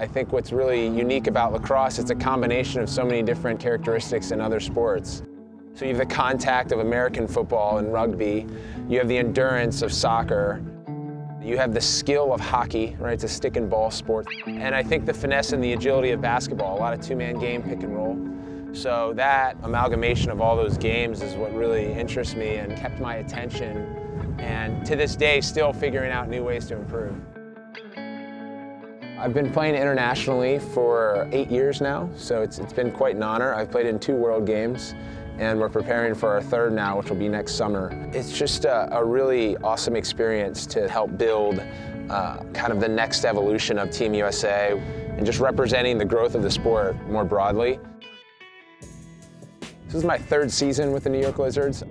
I think what's really unique about lacrosse, it's a combination of so many different characteristics in other sports. So you have the contact of American football and rugby, you have the endurance of soccer, you have the skill of hockey, right? It's a stick and ball sport. And I think the finesse and the agility of basketball, a lot of two-man game, pick and roll. So that amalgamation of all those games is what really interests me and kept my attention, and to this day still figuring out new ways to improve. I've been playing internationally for 8 years now, so it's been quite an honor. I've played in 2 World Games, and we're preparing for our 3rd now, which will be next summer. It's just a really awesome experience to help build kind of the next evolution of Team USA and just representing the growth of the sport more broadly. This is my 3rd season with the New York Lizards.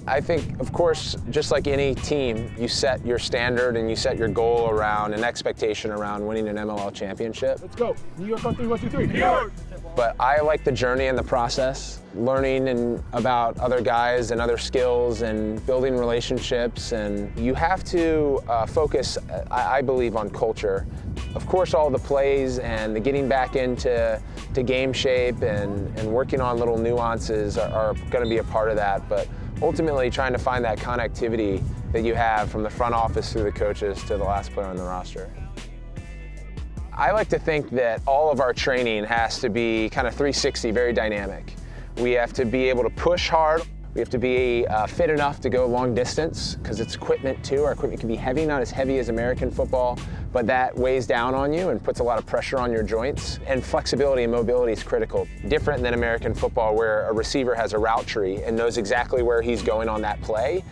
I think, of course, just like any team, you set your standard and you set your goal around an expectation around winning an MLL championship. Let's go. New York on 3, 1, 2, 3. New York! But I like the journey and the process, learning about other guys and other skills and building relationships. And you have to focus, I believe, on culture. Of course, all the plays and the getting back into game shape and working on little nuances are going to be a part of that. But ultimately trying to find that connectivity that you have from the front office through the coaches to the last player on the roster. I like to think that all of our training has to be kind of 360, very dynamic. We have to be able to push hard. We have to be fit enough to go long distance, because it's equipment too. Our equipment can be heavy, not as heavy as American football, but that weighs down on you and puts a lot of pressure on your joints. And flexibility and mobility is critical. Different than American football, where a receiver has a route tree and knows exactly where he's going on that play.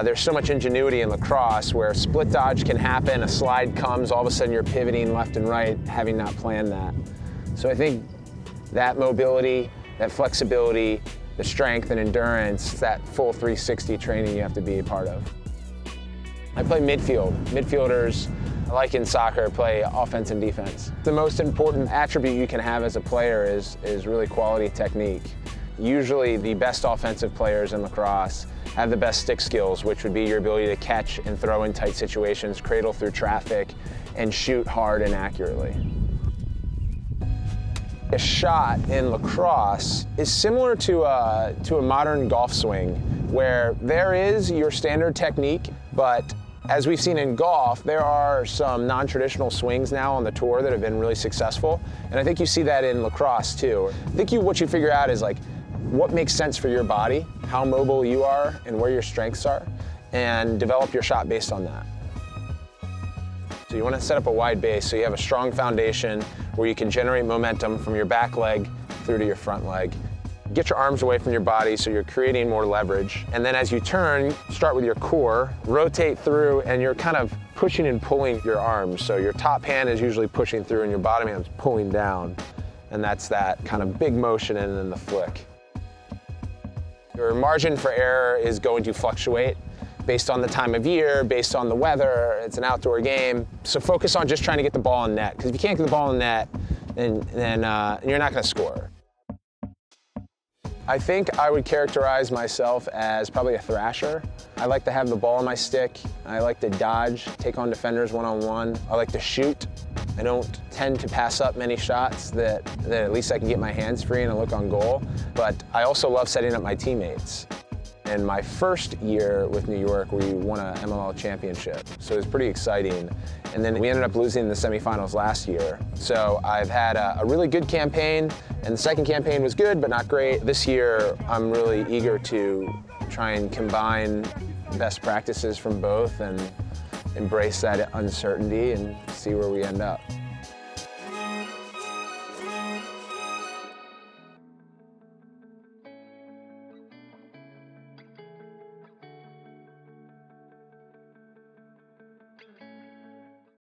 There's so much ingenuity in lacrosse where split dodge can happen, a slide comes, all of a sudden you're pivoting left and right, having not planned that. So I think that mobility, that flexibility, the strength and endurance, that full 360 training you have to be a part of. I play midfield. Midfielders, like in soccer, play offense and defense. The most important attribute you can have as a player is really quality technique. Usually the best offensive players in lacrosse have the best stick skills, which would be your ability to catch and throw in tight situations, cradle through traffic, and shoot hard and accurately. A shot in lacrosse is similar to a modern golf swing, where there is your standard technique, but as we've seen in golf, there are some non-traditional swings now on the tour that have been really successful, and I think you see that in lacrosse too. I think what you figure out is like what makes sense for your body, how mobile you are, and where your strengths are, and develop your shot based on that. So you want to set up a wide base so you have a strong foundation where you can generate momentum from your back leg through to your front leg. Get your arms away from your body so you're creating more leverage. And then as you turn, start with your core, rotate through, and you're kind of pushing and pulling your arms. So your top hand is usually pushing through and your bottom hand is pulling down. And that's that kind of big motion and then the flick. Your margin for error is going to fluctuate based on the time of year, based on the weather. It's an outdoor game. So focus on just trying to get the ball in net, because if you can't get the ball in net, then you're not going to score. I think I would characterize myself as probably a thrasher. I like to have the ball on my stick. I like to dodge, take on defenders one-on-one. I like to shoot. I don't tend to pass up many shots that at least I can get my hands free and a look on goal. But I also love setting up my teammates. In my first year with New York, we won a MLL championship, so it was pretty exciting. And then we ended up losing in the semifinals last year. So I've had a really good campaign, and the second campaign was good, but not great. This year, I'm really eager to try and combine best practices from both and embrace that uncertainty and see where we end up.